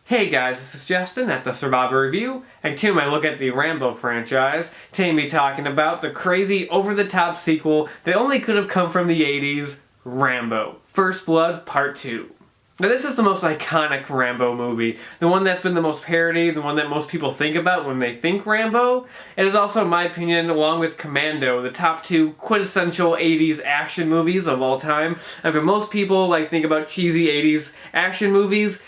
Hey guys, this is Justin at the Survivor Review, and today I look at the Rambo franchise. Today I'll be talking about the crazy, over-the-top sequel that only could have come from the 80s, Rambo: First Blood Part 2. Now this is the most iconic Rambo movie, the one that's been the most parodied, the one that most people think about when they think Rambo. It is also, in my opinion, along with Commando, the top two quintessential 80s action movies of all time. And for most people think about cheesy 80s action movies,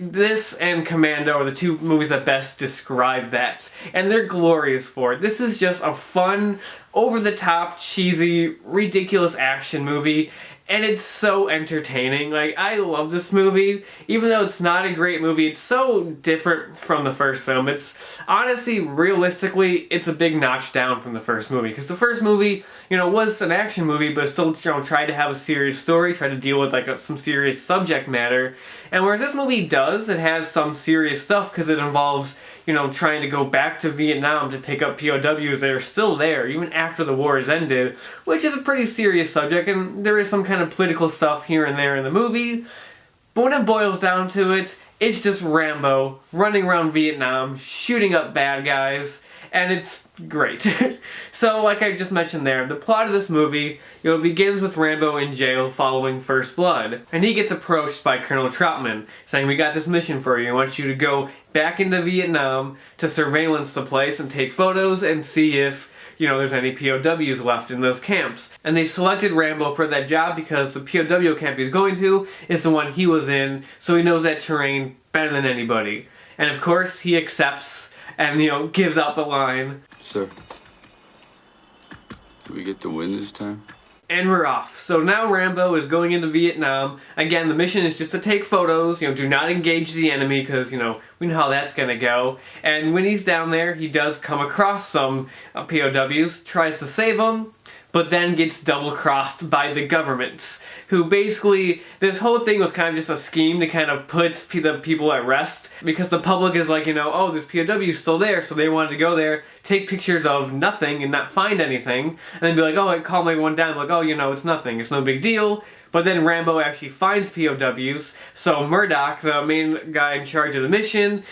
this and Commando are the two movies that best describe that, and they're glorious for it. This is just a fun, over-the-top, cheesy, ridiculous action movie, and it's so entertaining. I love this movie. Even though it's not a great movie, it's so different from the first film. It's honestly, realistically, it's a big notch down from the first movie. Because the first movie, was an action movie, but still, tried to have a serious story, tried to deal with, some serious subject matter. And whereas this movie does, it has some serious stuff because it involves, trying to go back to Vietnam to pick up POWs that are still there, even after the war has ended, which is a pretty serious subject, and there is some kind of political stuff here and there in the movie. But when it boils down to it, it's just Rambo running around Vietnam, shooting up bad guys, and it's great. So, like I just mentioned there, the plot of this movie, begins with Rambo in jail following First Blood. And he gets approached by Colonel Troutman, saying, "We got this mission for you. I want you to go back into Vietnam to surveillance the place and take photos and see if, there's any POWs left in those camps." And they've selected Rambo for that job because the POW camp he's going to is the one he was in, so he knows that terrain better than anybody. And of course, he accepts and, gives out the line, "Sir, do we get to win this time?" And we're off. So now Rambo is going into Vietnam. Again, the mission is just to take photos, do not engage the enemy because, we know how that's gonna go. And when he's down there, he does come across some POWs, tries to save them, but then gets double-crossed by the government, who basically, this whole thing was kind of just a scheme to kind of put the people at rest, because the public is like, oh, this POW is still there, so they wanted to go there, take pictures of nothing and not find anything, and then be like, oh, I calm everyone down, like, oh, it's nothing, it's no big deal. But then Rambo actually finds POWs, so Murdoch, the main guy in charge of the mission,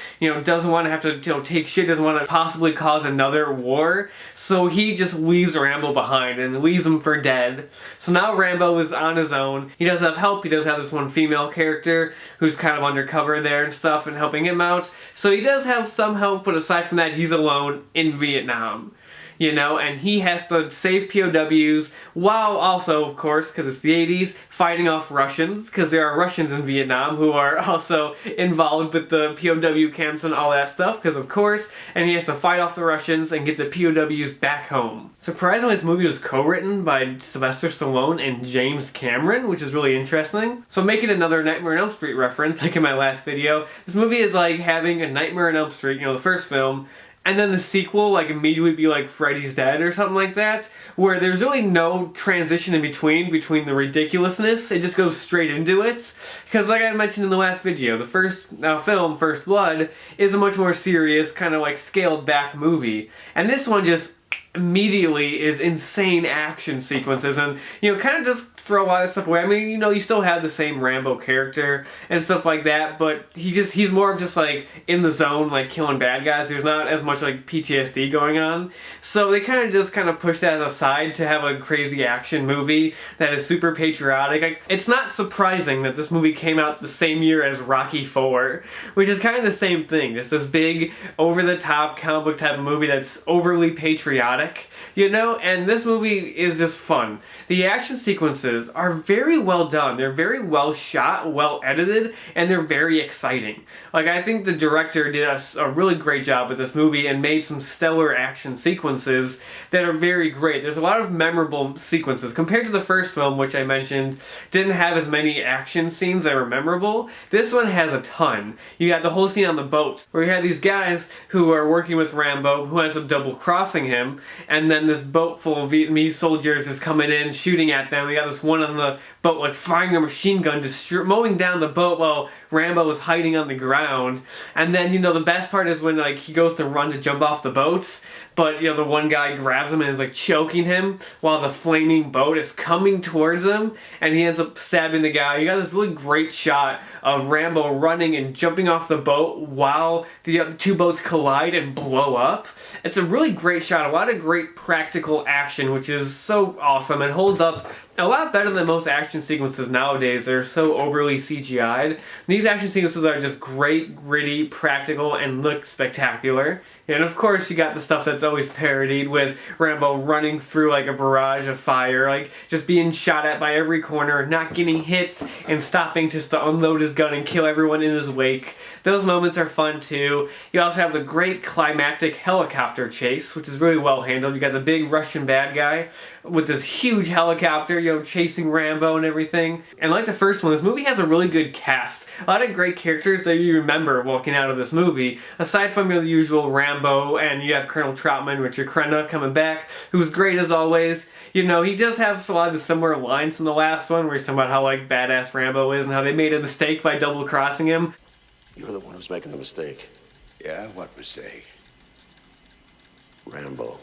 doesn't want to have to, take shit, doesn't want to possibly cause another war, so he just leaves Rambo behind and leaves him for dead. So now Rambo is on his own. He does have help. He does have this one female character who's kind of undercover there and stuff and helping him out. So he does have some help, but aside from that, he's alone in Vietnam. And he has to save POWs while also, of course, because it's the 80s, fighting off Russians, because there are Russians in Vietnam who are also involved with the POW camps and all that stuff, because of course, and he has to fight off the Russians and get the POWs back home. Surprisingly, this movie was co-written by Sylvester Stallone and James Cameron, which is really interesting. So making another Nightmare on Elm Street reference, like in my last video, this movie is like having a Nightmare on Elm Street, the first film, and then the sequel, immediately be Freddy's Dead or something like that, where there's really no transition in between the ridiculousness. It just goes straight into it. Because like I mentioned in the last video, the first film, First Blood, is a much more serious, kind of scaled back movie. And this one just immediately is insane action sequences and, kind of just throw a lot of stuff away. I mean, you still have the same Rambo character and stuff like that, but he's more of just in the zone, killing bad guys. There's not as much PTSD going on. So they kind of push that aside to have a crazy action movie that is super patriotic. It's not surprising that this movie came out the same year as Rocky IV, which is kind of the same thing. Just this big, over-the-top comic book type of movie that's overly patriotic, and this movie is just fun. The action sequences are very well done. They're very well shot, well edited, and they're very exciting. I think the director did a really great job with this movie and made some stellar action sequences that are very great. There's a lot of memorable sequences. Compared to the first film, which I mentioned, didn't have as many action scenes that were memorable. This one has a ton. You got the whole scene on the boat, where you had these guys who are working with Rambo, who ends up double-crossing him, and then this boat full of Vietnamese soldiers is coming in, shooting at them. We got this one on the boat firing a machine gun, mowing down the boat while Rambo is hiding on the ground. And then, the best part is when he goes to run to jump off the boats, but you know, the one guy grabs him and is like choking him while the flaming boat is coming towards him, and he ends up stabbing the guy. You got this really great shot of Rambo running and jumping off the boat while the two boats collide and blow up. It's a really great shot, a lot of great practical action, which is so awesome and holds up a lot better than most action sequences nowadays. They're so overly CGI'd. These action sequences are just great, gritty, practical, and look spectacular. And of course you got the stuff that's always parodied with Rambo running through like a barrage of fire, like just being shot at by every corner, not getting hits, and stopping just to unload his gun and kill everyone in his wake. Those moments are fun too. You also have the great climactic helicopter chase, which is really well handled. You got the big Russian bad guy with this huge helicopter, you know, chasing Rambo and everything. And like the first one, this movie has a really good cast. A lot of great characters that you remember walking out of this movie. Aside from the usual Rambo, and you have Colonel Troutman, Richard Crenna coming back, who's great as always. You know, he does have a lot of the similar lines from the last one, where he's talking about how like badass Rambo is and how they made a mistake by double-crossing him. You're the one who's making the mistake. Yeah, what mistake? Rambo.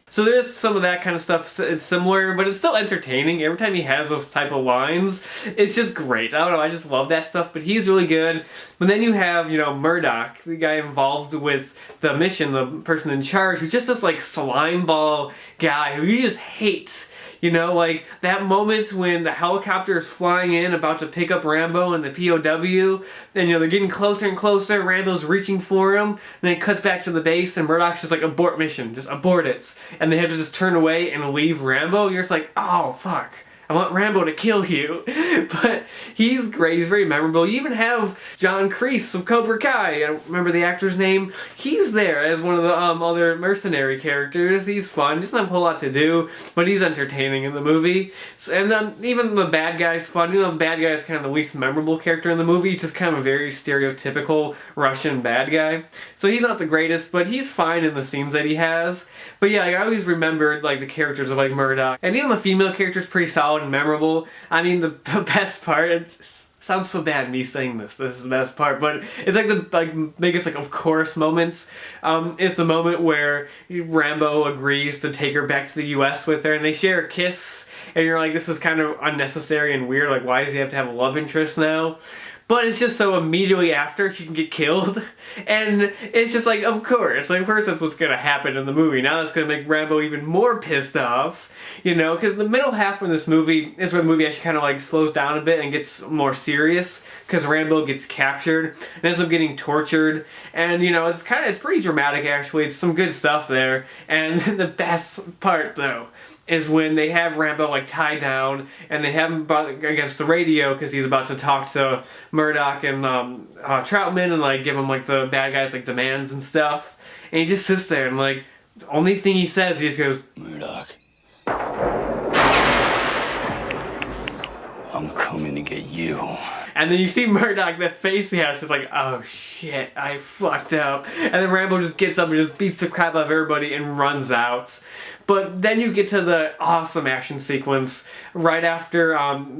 So there's some of that kind of stuff. It's similar, but it's still entertaining. Every time he has those type of lines, it's just great. I don't know, I just love that stuff, but he's really good. But then you have, you know, Murdoch, the guy involved with the mission, the person in charge, who's just this like slime ball guy who you just hate. You know, like that moment when the helicopter is flying in about to pick up Rambo and the POW, and you know, they're getting closer and closer, Rambo's reaching for him, and then it cuts back to the base and Murdoch's just like, abort mission, just abort it. And they have to just turn away and leave Rambo. You're just like, oh fuck, I want Rambo to kill you. But he's great, he's very memorable. You even have John Kreese of Cobra Kai, I don't remember the actor's name. He's there as one of the other mercenary characters. He's fun, doesn't have a whole lot to do, but he's entertaining in the movie. So, and then even the bad guy's fun. You know, the bad guy is kind of the least memorable character in the movie, just kind of a very stereotypical Russian bad guy. So he's not the greatest, but he's fine in the scenes that he has. But yeah, I always remembered like the characters of like Murdoch, and even the female character's pretty solid and memorable. I mean, the best part, it sounds so bad me saying this is the best part, but it's like the biggest like of course moments. Is the moment where Rambo agrees to take her back to the US with her, and they share a kiss, and you're like, this is kind of unnecessary and weird, like why does he have to have a love interest now? But it's just so immediately after she can get killed, and it's just like, of course that's what's gonna happen in the movie. Now that's gonna make Rambo even more pissed off, you know, because the middle half of this movie is where the movie actually kind of like slows down a bit and gets more serious, because Rambo gets captured and ends up getting tortured, and you know, it's pretty dramatic actually. It's some good stuff there, and the best part though is when they have Rambo like tied down and they have him against the radio because he's about to talk to Murdoch and Troutman and like give him like the bad guys like demands and stuff, and he just sits there and like the only thing he says, he just goes, Murdoch, I'm coming to get you. and then you see Murdoch, that face he has, is like, oh shit, I fucked up. And then Rambo just gets up and just beats the crap out of everybody and runs out. But then you get to the awesome action sequence right after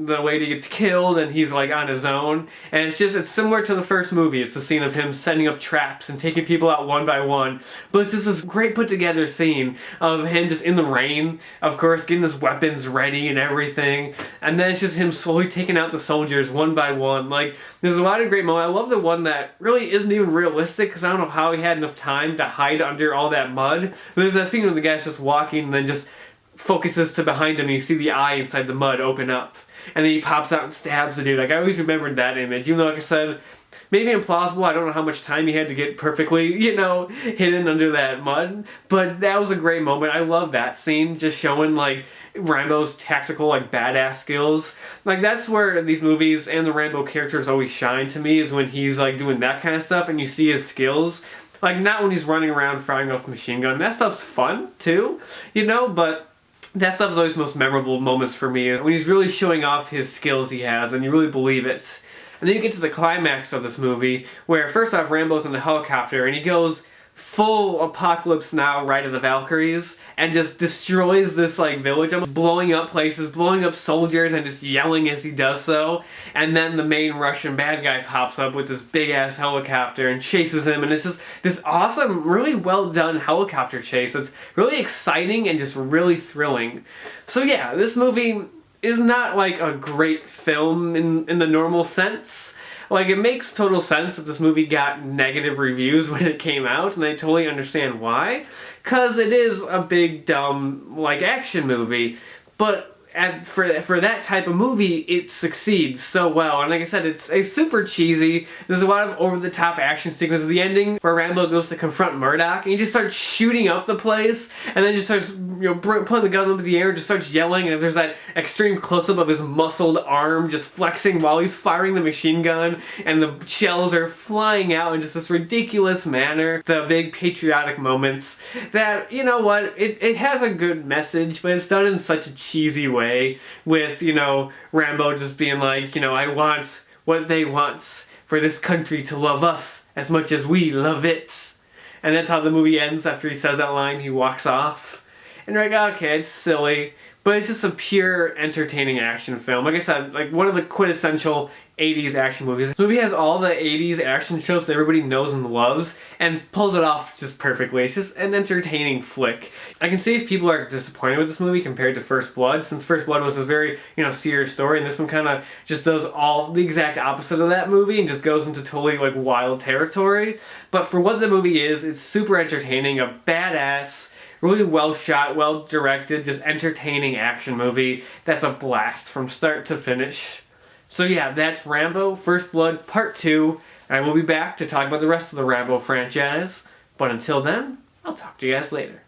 the lady gets killed and he's like on his own. And it's similar to the first movie. It's the scene of him setting up traps and taking people out one by one. But it's just this great put together scene of him just in the rain, of course, getting his weapons ready and everything. And then it's just him slowly taking out the soldiers one by one. Like, there's a lot of great moments. I love the one that really isn't even realistic because I don't know how he had enough time to hide under all that mud. But there's that scene where the guy's just walking and then just focuses to behind him and you see the eye inside the mud open up. And then he pops out and stabs the dude. Like, I always remembered that image. Even though, like I said, maybe implausible. I don't know how much time he had to get perfectly, you know, hidden under that mud. But that was a great moment. I love that scene. Just showing, like, Rambo's tactical, like, badass skills. Like, that's where these movies and the Rambo characters always shine to me, is when he's, like, doing that kind of stuff and you see his skills. Like, not when he's running around firing off a machine gun. That stuff's fun, too, you know, but that stuff is always the most memorable moments for me, is when he's really showing off his skills he has and you really believe it. And then you get to the climax of this movie, where first off, Rambo's in the helicopter and he goes full Apocalypse Now, Ride of the Valkyries, and just destroys this like village, blowing up places, blowing up soldiers, and just yelling as he does so. And then the main Russian bad guy pops up with this big ass helicopter and chases him, and it's just this awesome, really well done helicopter chase that's really exciting and just really thrilling. So yeah, this movie is not like a great film in the normal sense. Like, it makes total sense that this movie got negative reviews when it came out, and I totally understand why. Because it is a big, dumb, like, action movie. But for that type of movie, it succeeds so well. And like I said, it's super cheesy. There's a lot of over-the-top action sequences. The ending where Rambo goes to confront Murdoch, and he just starts shooting up the place, and then just starts, putting the gun up in the air, just starts yelling, and there's that extreme close-up of his muscled arm just flexing while he's firing the machine gun, and the shells are flying out in just this ridiculous manner. The big patriotic moments that, you know what, it has a good message, but it's done in such a cheesy way. With, Rambo just being like, I want what they want for this country to love us as much as we love it. And that's how the movie ends. After he says that line, he walks off. And you're like, okay, it's silly, but it's just a pure entertaining action film. Like I said, like one of the quintessential 80s action movies. This movie has all the 80s action tropes that everybody knows and loves and pulls it off just perfectly. It's just an entertaining flick. I can see if people are disappointed with this movie compared to First Blood, since First Blood was a very, serious story, and this one kind of just does all the exact opposite of that movie and just goes into totally like wild territory. But for what the movie is, it's super entertaining, a badass, really well shot, well directed, just entertaining action movie that's a blast from start to finish. So yeah, that's Rambo First Blood Part 2, and I will be back to talk about the rest of the Rambo franchise. But until then, I'll talk to you guys later.